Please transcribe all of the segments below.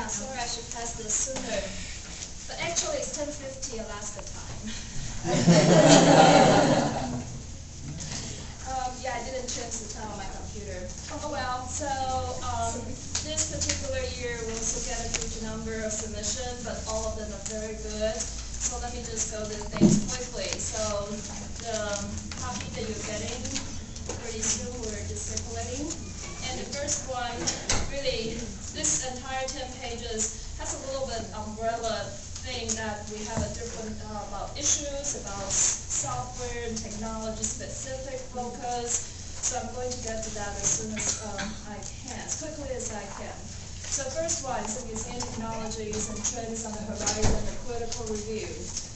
sorry, I should pass this sooner. But actually, it's 10:50 Alaska time. Yeah, I didn't change the time on my computer. Oh well, so this particular year we also get a huge number of submissions, but all of them are very good. So let me just go through things quickly. So the copy that you're getting pretty soon we're just circulating. And the first one, really, this entire 10 pages has a little bit umbrella thing that we have a different about issues, about software and technology specific focus. So I'm going to get to that as soon as I can, as quickly as I can. So first one is the museum technologies and trends on the horizon, a critical review.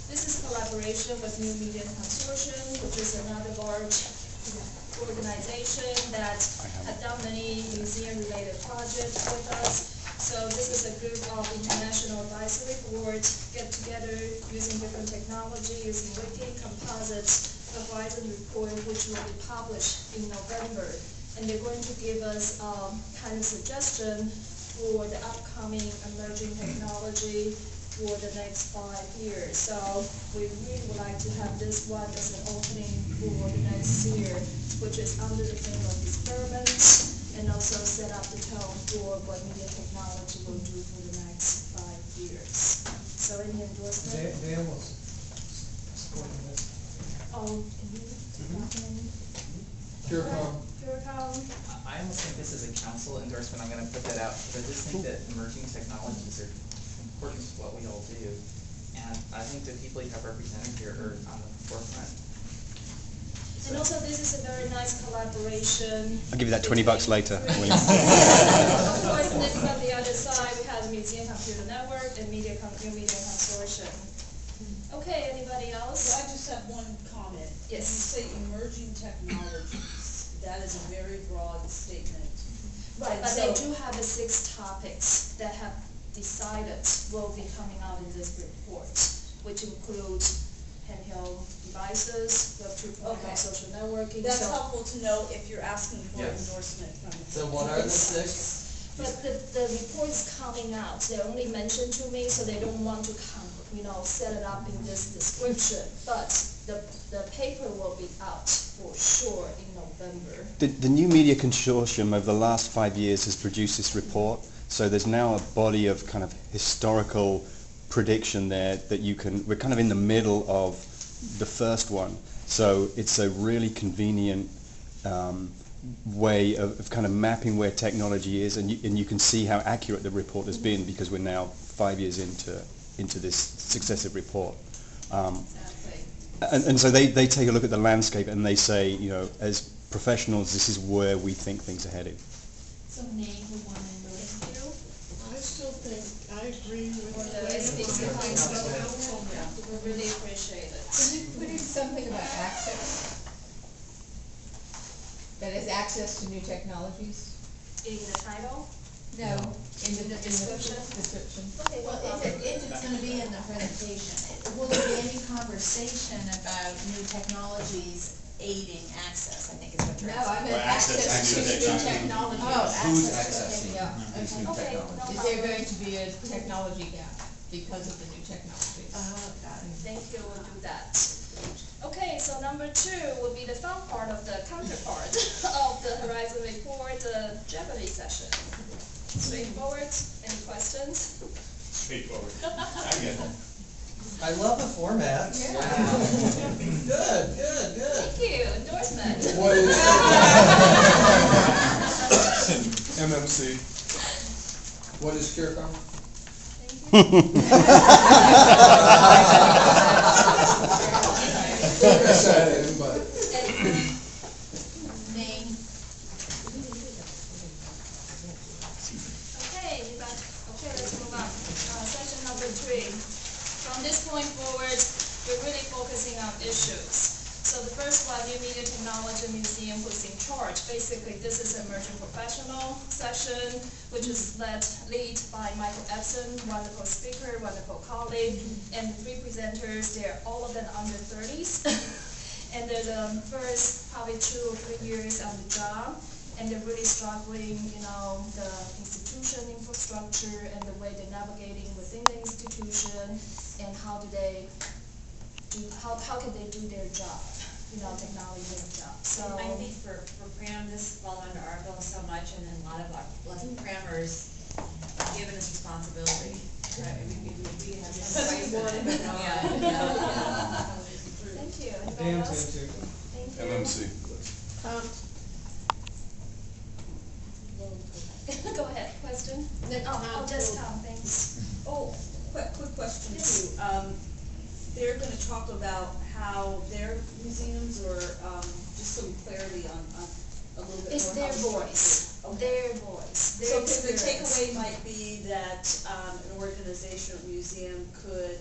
This is collaboration with New Media Consortium, which is another large organization that had done many museum-related projects with us. So this is a group of international advisory boards get together using different technology, using wiki, composites, a Horizon report which will be published in November. And they're going to give us kind of suggestion for the upcoming emerging technology for the next 5 years. So we really would like to have this one as an opening for the next year, which is under the theme of experiments, and also set up the tone for what media technology will do for the next 5 years. So any endorsement? They almost supporting this. Oh, can you document? Curacom. I almost think this is a council endorsement. I'm going to put that out because I just think that emerging technologies are important to what we all do, and I think the people you have represented here are on the forefront. And also, this is a very nice collaboration. I'll give you that $20 later. Of course, this on the other side, we have the Museum Computer Network and New Media Consortium. Okay, anybody else? Well, I just have one comment. Yes. When you say emerging technologies, that is a very broad statement. Right, but So- they do have the 6 topics that have decided will be coming out in this report, which include handheld devices, Web 2.0, Okay. social networking. That's so- helpful to know if you're asking for Yes. endorsement from the. So what are the 6? But the report's coming out, they only mentioned to me, so they don't want to set it up in this description. But the paper will be out for sure in November. The New Media Consortium over the last 5 years has produced this report, so there's now a body of kind of historical prediction there that we're kind of in the middle of the first one, so it's a really convenient way of kind of mapping where technology is, and you can see how accurate the report has been because we're now 5 years into this successive report. Exactly. And so they take a look at the landscape and they say, as professionals, this is where we think things are headed. So name who won and notice you? I still think, I agree with Or the the SPC Program Chair? We really appreciate it. Could you put in something about access? That is access to new technologies? In the title? No, in the description? description. Okay, Well, if it's gonna be in the presentation, will there be any conversation about new technologies aiding access, I think is what you're No, asking. I meant access to new technologies. Oh, Who's access, accessing Yeah, these okay. new Okay, technologies? Is there going to be a technology gap because of the new technologies? got it. Thank you, we'll do that. Okay, so number 2 will be the fun part of the counterpart of the Horizon report, the Jeopardy session. Straightforward, any questions? Straightforward. I get it. I love the format. Yeah. Good. Thank you, endorsement. What is MMC? What is Curacom? I said it, but Name, Okay, let's move on. Section number 3. From this point forward, we're really focusing on issues. So the first one, New Media Technology Museum, who's in charge. Basically, this is an emerging professional session, which is lead by Michael Epson, wonderful speaker, wonderful colleague, and the 3 presenters, they're all of them under 30s. And they're the first probably 2 or 3 years on the job. and they're really struggling, the institution infrastructure and the way they're navigating within the institution, and how can they do their job, technology job, so. I think for Pram, this falls under our bill so much, and then a lot of our Prammers given this responsibility. Right, we have some rights in it, but no, yeah. Thank you. Anybody Dan, else? too. Thank you. MMC. Go ahead, question? Just Tom, thanks. Oh, quick question too. They're gonna talk about how their museums, or, just some clarity on a little bit more. It's their how voice, Okay. their voice, So their the experience. takeaway might be that, an organization or museum could,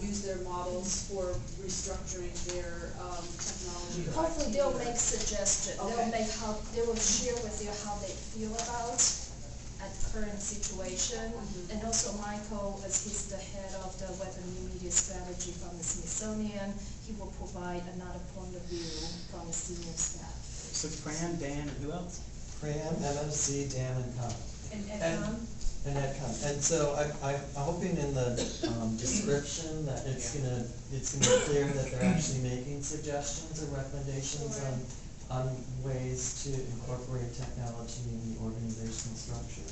use their models for restructuring their, technology. or Hopefully IT they'll or- make suggestions, Okay. they will share with you how they feel about at current situation. Mhm. And also Michael, as he's the head of the Web and New Media Strategy from the Smithsonian, he will provide another point of view from the senior staff. So Fran, Dan, and who else? Pram, MMC, Dan, and Con. And Tom? And EdCom. And so I'm hoping in the, description that it's gonna be clear that they're actually making suggestions or recommendations on ways to incorporate technology in the organizational structure.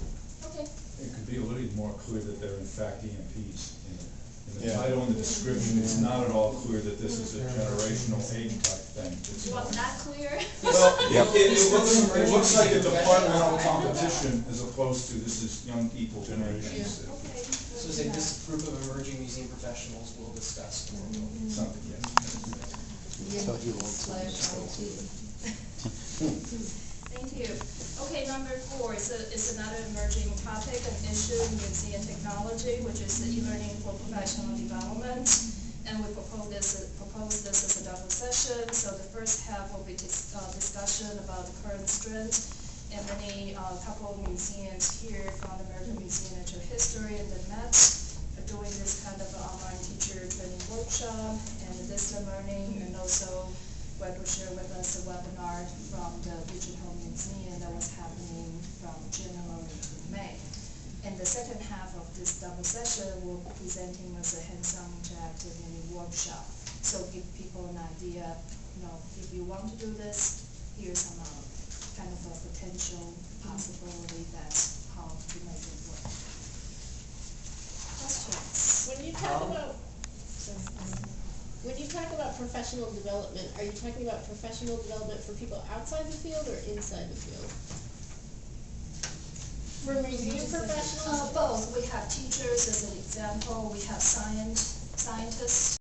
Okay. It could be a little more clear that they're in fact EMPs. In the Yeah. title and the description, it's not at all clear that this is a generational aid type thing. It's You want that clear? Well, Yep. it looks like a departmental competition as opposed to this is young people generations. Okay. So say this group of emerging museum professionals will discuss. Something, yeah. Tell you all Thank you. Okay, number 4 is another emerging topic and issue in museum technology, which is the e-learning for professional development. And we propose this as a double session. So the first half will be discussion about the current trend, and couple of museums here from the American Museum of Natural History and the Met are doing this kind of online teacher training workshop and distance learning, and also Greg will share with us a webinar from the Digital Museum that was happening from January to May. And the second half of this double session will be presenting as a hands-on interactive mini workshop. So give people an idea, if you want to do this, here's some kind of a potential possibility that's how to make it work. Questions? When you talk about professional development, are you talking about professional development for people outside the field or inside the field? For museum professionals? Both. We have teachers as an example. We have scientists.